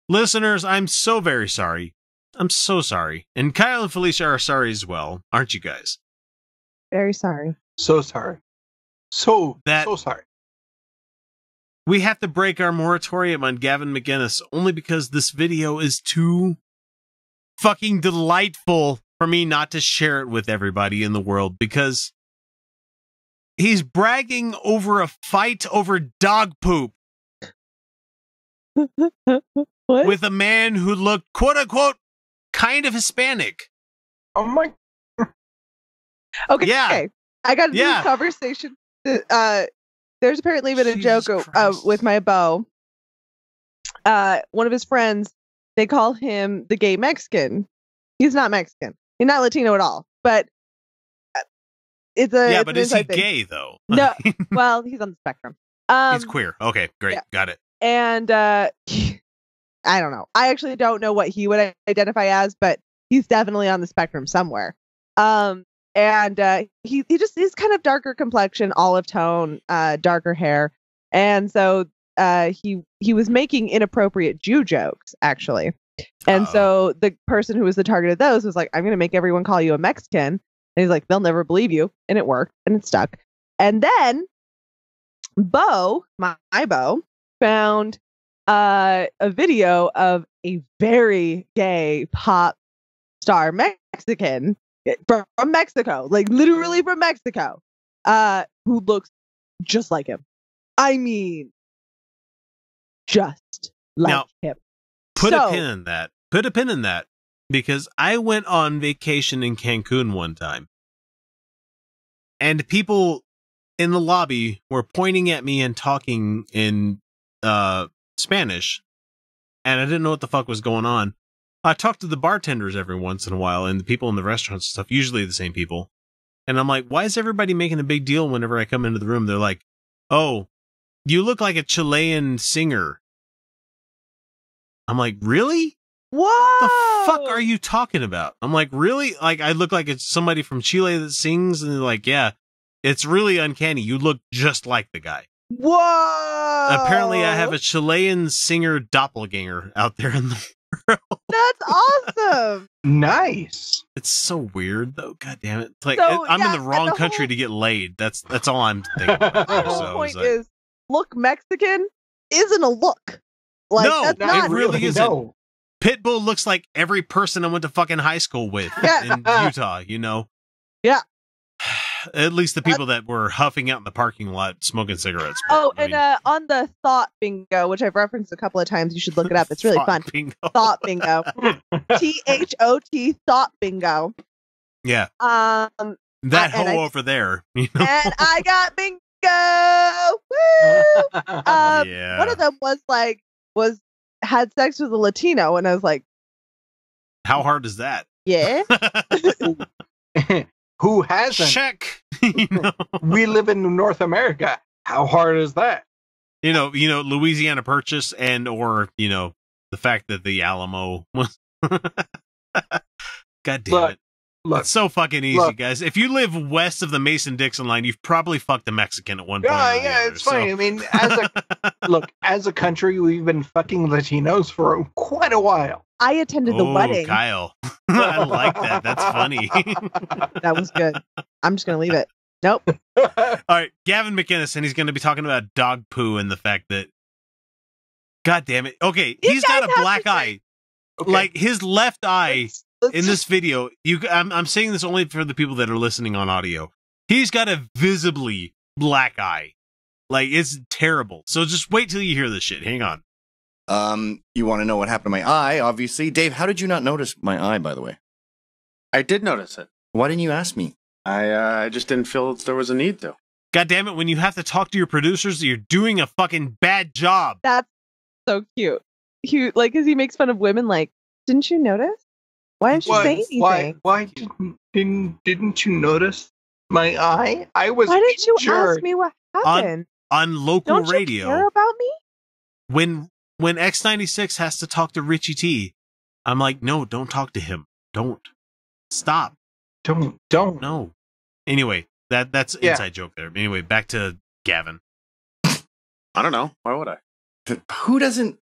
Listeners, I'm so very sorry. I'm so sorry. And Kyle and Felicia are sorry as well, aren't you guys? Very sorry. So sorry. So That- sorry. We have to break our moratorium on Gavin McInnes only because this video is too fucking delightful for me not to share it with everybody in the world, because he's bragging over a fight over dog poop What? with a man who looked, quote unquote, kind of Hispanic. Oh my. Okay. Yeah. Okay. I got a Yeah. new conversation. There's apparently been a Jesus joke Christ. with my beau. One of his friends, they call him the gay Mexican. He's not Mexican. He's not Latino at all. But it's a Yeah, it's but an is he inside thing. gay though? No. Well, he's on the spectrum. He's queer. Okay, great. yeah. Got it. And I don't know. I actually don't know what he would identify as, but he's definitely on the spectrum somewhere. And he's kind of darker complexion, olive tone, darker hair, and so he was making inappropriate Jew jokes actually, and so the person who was the target of those was like, "I'm going to make everyone call you a Mexican," and he's like, "They'll never believe you," and it worked and it stuck. And then Bo, my Bo, found a video of a very gay pop star Mexican from Mexico, like literally from Mexico, who looks just like him. I mean, just like Now, him. Put a So- pin in that. Put a pin in that. Because I went on vacation in Cancun one time, and people in the lobby were pointing at me and talking in Spanish, and I didn't know what the fuck was going on. I talked to the bartenders every once in a while, and the people in the restaurants and stuff, usually the same people. And I'm like, why is everybody making a big deal whenever I come into the room? They're like, oh, you look like a Chilean singer. I'm like, really? Whoa! The fuck are you talking about? I'm like, really? Like, I look like it's somebody from Chile that sings? And they're like, yeah, it's really uncanny. You look just like the guy. Whoa! Apparently, I have a Chilean singer doppelganger out there in the world. That's awesome. Nice. It's so weird, though. God damn it! It's like So, I'm yeah, in the and wrong the country whole- to get laid. That's all I'm thinking. My About. whole So point it's like, is, look Mexican isn't a look. Like No, that's it not really isn't. No. Pitbull looks like every person I went to fucking high school with Yeah. in Utah. You know. Yeah. At least the people that were huffing out in the parking lot smoking cigarettes. Oh, I and mean, on the thought bingo, which I've referenced a couple of times, you should look it up. It's really thought fun. bingo. Thought bingo. THOT thought bingo. Yeah, That that and hoe I- over there. You know? and I got bingo. Woo! Yeah. One of them had sex with a Latino, and I was like, How hard is that? yeah. Who hasn't? Check. you know, We live in North America. How hard is that? Louisiana Purchase, and or the fact that the Alamo was. God damn it! Look, It's so fucking easy, look. guys. If you live west of the Mason-Dixon line, you've probably fucked a Mexican at one point. yeah, or the yeah, other, it's fine. I mean, as a country, we've been fucking Latinos for quite a while. I attended the Oh, wedding. Kyle. I like that. That's funny. That was good. I'm just gonna leave it. Nope. All right, Gavin McInnes, and he's going to be talking about dog poo and the fact that, God damn it. Okay, You he's got guys a have black to eye. Okay. Like his left eye Let's in just- this video. I'm saying this only for the people that are listening on audio. He's got a visibly black eye. Like, it's terrible. So just wait till you hear this shit. Hang on. You want to know what happened to my eye, obviously. Dave, how did you not notice my eye, by the way? I did notice it. Why didn't you ask me? I just didn't feel there was a need to. God damn it, when you have to talk to your producers, you're doing a fucking bad job. That's so cute. Because he makes fun of women. Like, didn't you notice? Why didn't you say anything? Why didn't you notice my eye? I was Why didn't you injured. ask me what happened? On local Don't radio, you care about me? when X96 has to talk to Richie T, I'm like, no, don't talk to him. Don't. Stop. Don't. No. Anyway, that's Yeah. inside joke there. Anyway, back to Gavin. I don't know. Why would I?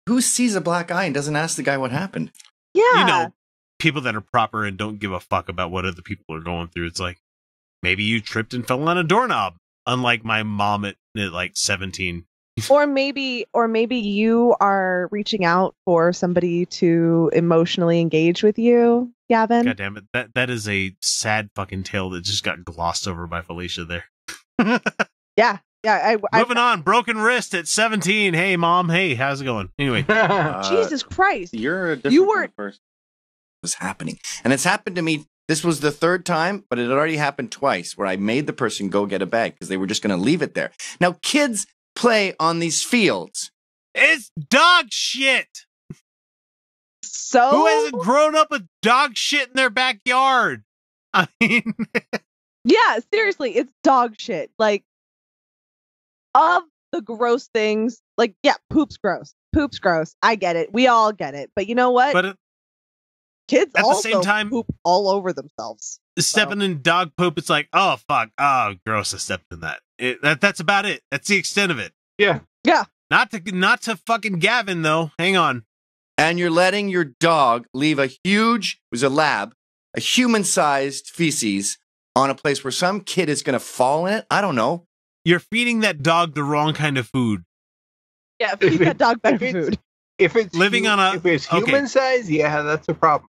Who sees a black eye and doesn't ask the guy what happened? Yeah. You know, people that are proper and don't give a fuck about what other people are going through. It's like, maybe you tripped and fell on a doorknob, unlike my mom at like 17. Or maybe you are reaching out for somebody to emotionally engage with you, Gavin. God damn it. That is a sad fucking tale that just got glossed over by Felicia there. Yeah. Moving on. Broken wrist at 17. Hey, Mom. Hey, how's it going? Anyway. Jesus Christ. You're a different person. Was happening. And it's happened to me. This was the third time, but it had already happened twice where I made the person go get a bag because they were just going to leave it there. Now, kids play on these fields. It's dog shit. So Who hasn't grown up with dog shit in their backyard? I mean, yeah, seriously, it's dog shit. Like, of the gross things, like, yeah, poop's gross. Poop's gross. I get it. We all get it. But you know what? but Kids at the also same time- poop all over themselves. stepping in dog poop, it's like, oh, fuck. Oh, gross. I stepped in that. That's about it. That's the extent of it. Yeah. Not to fucking Gavin, though. Hang on. And you're letting your dog leave it was a lab, a human-sized feces on a place where some kid is going to fall in it. I don't know. You're feeding that dog the wrong kind of food. Yeah, feed that dog better food. If it's Living if it's human size, yeah, that's a problem.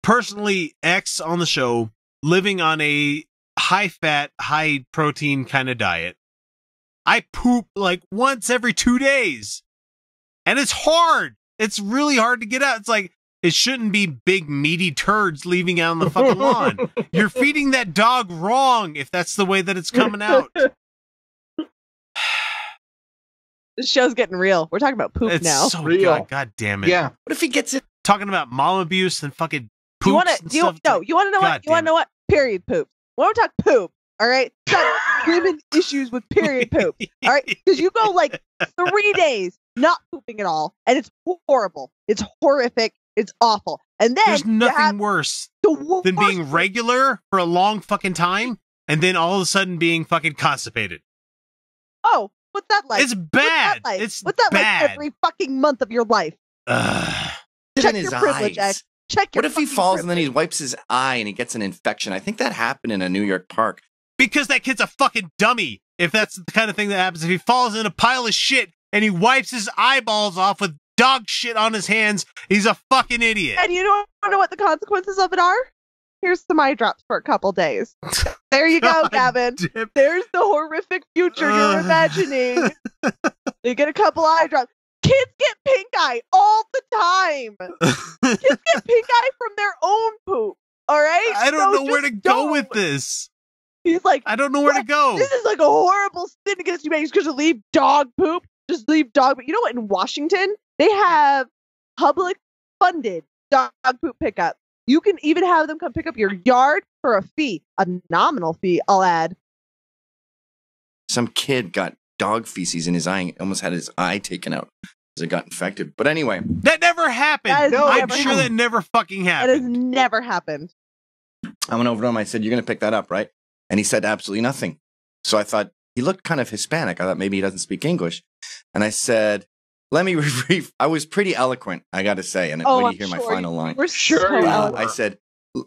Personally, X on the show, living on a high-fat, high-protein kind of diet. I poop like once every 2 days. And it's hard. It's really hard to get out. It's like, it shouldn't be big, meaty turds leaving out on the fucking lawn. You're feeding that dog wrong if that's the way that it's coming out. This show's getting real. We're talking about poop It's now. so Real. God damn it. Yeah. What if he gets it? Talking about mom abuse and fucking You want poops to? and You stuff. It's like, want to know God what? You want to damn know what? Period poop. When we talk poop, all right, stop women issues with period poop, all right, because you go like 3 days not pooping at all, and it's horrible. It's horrific. It's awful. And then There's you nothing have worse the worst than being regular for a long fucking time and then all of a sudden being fucking constipated. Oh, what's that like? It's bad. Like? It's what's that bad. like every fucking month of your life? Ugh. Check in your his privilege, eyes. X. Check your What if he fucking falls and then he privilege. wipes his eye and he gets an infection? I think that happened in a New York park. Because that kid's a fucking dummy. If that's the kind of thing that happens, if he falls in a pile of shit and he wipes his eyeballs off with dog shit on his hands, he's a fucking idiot. And you don't know what the consequences of it are? Here's some eye drops for a couple days. There you go, God Gavin. damn- There's the horrific future you're imagining. You get a couple eye drops. Kids get pink eye all the time. Kids get pink eye from their own poop. All right? I don't So know where to just go don't. with this. He's like, I don't know where to go. this is like a horrible sin against humanity because you leave dog poop. Just leave dog poop. You know what? In Washington, they have public funded dog poop pickup. You can even have them come pick up your yard for a fee, a nominal fee, I'll add. Some kid got dog feces in his eye and almost had his eye taken out because it got infected. But anyway, That never happened. That has I'm never sure that happened. never fucking That has happened. never happened. I went over to him. I said, "You're going to pick that up, right?" And he said, "Absolutely nothing." So I thought, he looked kind of Hispanic. I thought maybe he doesn't speak English. And I said, let me I was pretty eloquent, I got to say. And Oh, when I'm you hear my sure final line, We're Sure so you eloquent. I said,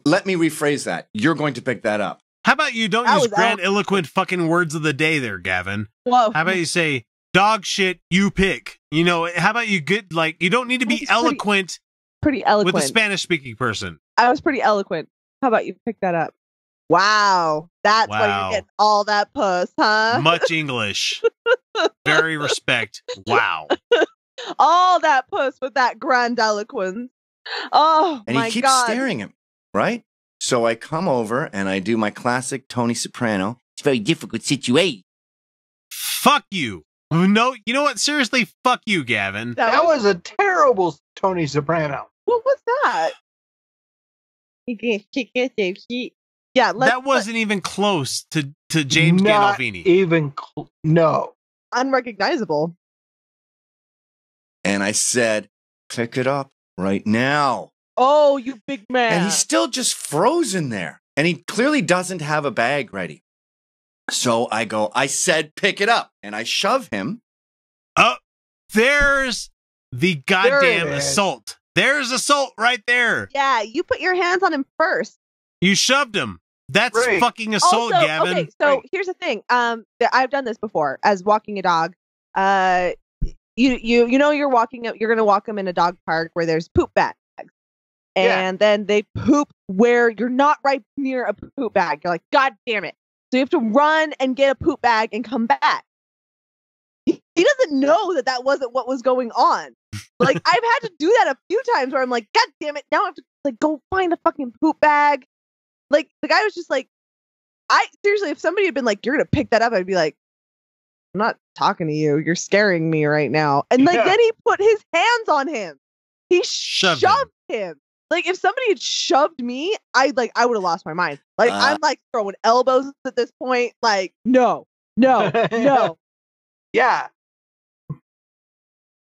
let me rephrase that. You're going to pick that up. How about you don't That use was grandiloquent fucking words of the day there, Gavin? Whoa. How about you say, dog shit, you pick? You know, how about you get, like, you don't need to be That was pretty eloquent pretty eloquent. with a Spanish-speaking person. I was pretty eloquent. How about you pick that up? Wow. That's why Wow. you're getting all that puss, huh? Much English. Very respect. Wow. All that puss with that grandiloquence. Oh, And my he keeps God. staring at me, right? So I come over and I do my classic Tony Soprano. It's a very difficult situation. Fuck you. No, you know what? Seriously, fuck you, Gavin. That was a terrible Tony Soprano. What was that? Yeah, That wasn't even close to James Not Gandolfini. even no. unrecognizable. And I said, pick it up right now. Oh, you big man. And he's still just frozen there. And he clearly doesn't have a bag ready. So I go, I said, pick it up. And I shove him. Oh, There's the goddamn assault. There's assault right there. Yeah, you put your hands on him first. You shoved him. That's fucking assault, also, Gavin. Okay, so here's the thing. I've done this before as walking a dog. You know you're gonna walk them in a dog park where there's poop bags, and then they poop where you're not right near a poop bag. You're like, God damn it! So you have to run and get a poop bag and come back. He doesn't know that wasn't what was going on. Like I've had to do that a few times where I'm like, God damn it! Now I have to like go find a fucking poop bag. Like the guy was just like, seriously, if somebody had been like, you're gonna pick that up, I'd be like, I'm not talking to you. You're scaring me right now. And like then he put his hands on him. He shoved him. Like if somebody had shoved me, I would have lost my mind. Like I'm like throwing elbows at this point. Like no. Yeah.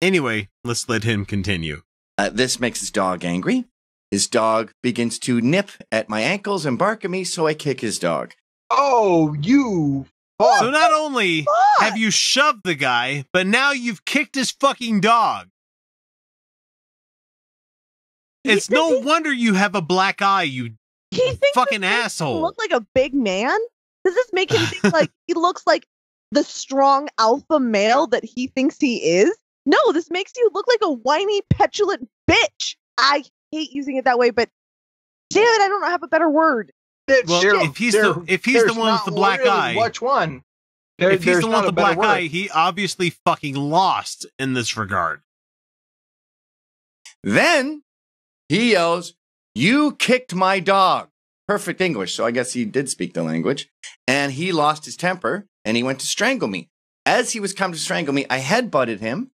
Anyway, let's let him continue. This makes his dog angry. His dog begins to nip at my ankles and bark at me, so I kick his dog. Oh, you fuck. So not only have you shoved the guy, but now you've kicked his fucking dog. It's no wonder you have a black eye, you fucking asshole. Look like a big man? Does this make him think like he looks like the strong alpha male that he thinks he is? No, this makes you look like a whiny, petulant bitch. I hate using it that way, but damn it, I don't have a better word. Well, if he's the one with the black eye, which one? If he's the one with the black eye, he obviously fucking lost in this regard. Then he yells, "You kicked my dog." Perfect English, so I guess he did speak the language. And he lost his temper, and he went to strangle me. As he was coming to strangle me, I headbutted him.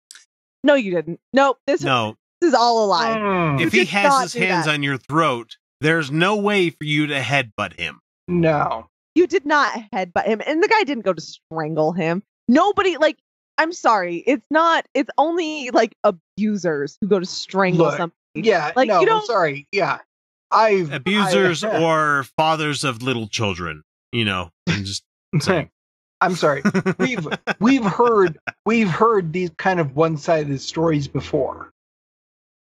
No, you didn't. Nope. This is all a lie. If he has his hands on your throat, there's no way for you to headbutt him. No. You did not headbutt him. And the guy didn't go to strangle him. Nobody, like, I'm sorry. It's only, like, abusers who go to strangle somebody. Yeah, like, no, you don't, I'm sorry. Yeah. Abusers or fathers of little children, you know. I'm just saying. I'm sorry. We've heard these kind of one-sided stories before.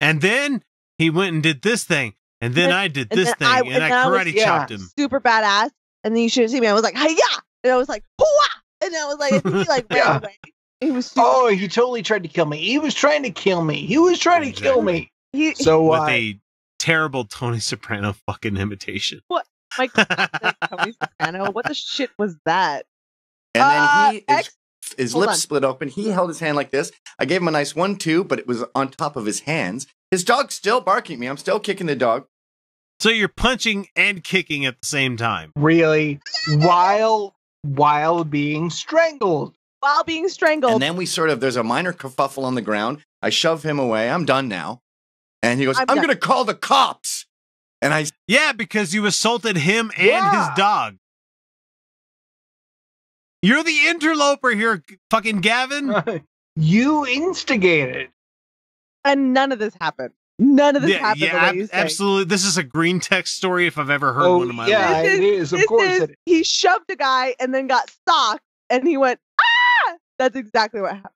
And then he went and did this thing, and then I did this thing, and I karate chopped him. Super badass. And then you should have seen me. I was like, "Hi-ya!" And I was like, "Hoo-ah!" And I was like, he like ran away. He was he totally tried to kill me. He was trying to kill me. To kill me. With a terrible Tony Soprano fucking imitation. What? My God, Tony Soprano? What the shit was that? And then his lips split open. He held his hand like this. I gave him a nice 1-2, but it was on top of his hands. His dog's still barking at me. I'm still kicking the dog. So you're punching and kicking at the same time. Really? While being strangled. While being strangled. And then there's a minor kerfuffle on the ground. I shove him away. I'm done now. And he goes, I'm going to call the cops. And yeah, because you assaulted him and his dog. You're the interloper here, fucking Gavin. You instigated. And none of this happened. None of this happened. Yeah, absolutely. This is a green text story if I've ever heard one in my life. Yeah, it is. Of course it is. He shoved a guy and then got socked, and he went, ah! That's exactly what happened.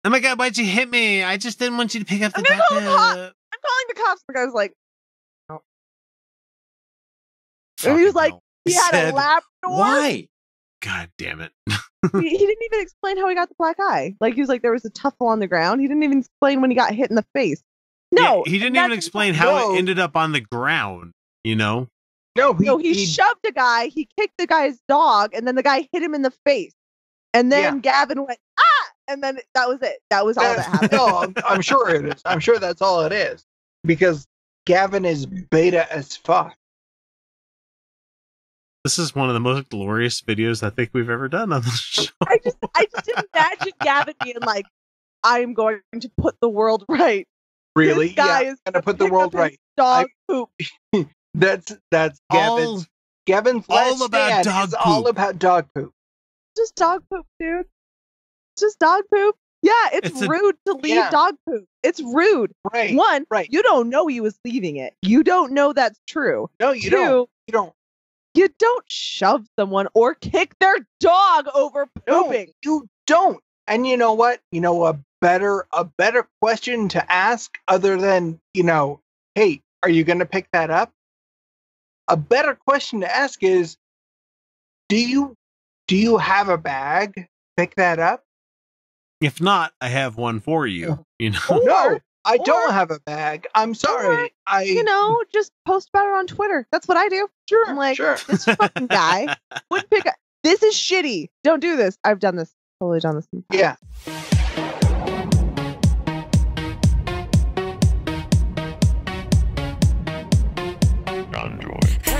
Oh my God, why'd you hit me? I just didn't want you to pick up the I'm calling the cops. The guy was like, oh. And he was like, he had a Labrador. Why? God damn it. he didn't even explain how he got the black eye. Like, he was like, there was a tuffle on the ground. He didn't even explain when he got hit in the face. No. Yeah, he didn't even explain how it ended up on the ground, you know? No, he shoved a guy, he kicked the guy's dog, and then the guy hit him in the face. And then Gavin went, ah! And then that was it. That was all that happened. No, I'm sure it is. I'm sure that's all it is. Because Gavin is beta as fuck. This is one of the most glorious videos I think we've ever done on this show. I just imagine Gavin being like, I'm going to put the world right. Really? This guy is going to put the world right. Dog poop. That's Gavin's all about dog poop. All about dog poop. Just dog poop, dude. Just dog poop. Yeah, it's rude to leave dog poop. It's rude. Right. One, you don't know he was leaving it. You don't know that's true. No, you don't. You don't. You don't shove someone or kick their dog over pooping. No, you don't. And you know what? You know, a better question to ask other than, hey, are you going to pick that up? A better question to ask is, do you have a bag? Pick that up? If not, I have one for you. No, Or- I don't have a bag. I'm sorry. Just post about it on Twitter. That's what I do. Sure, I'm like, sure. this fucking guy wouldn't pick up. This is shitty. Don't do this. I've done this. Totally done this. Yeah. Android.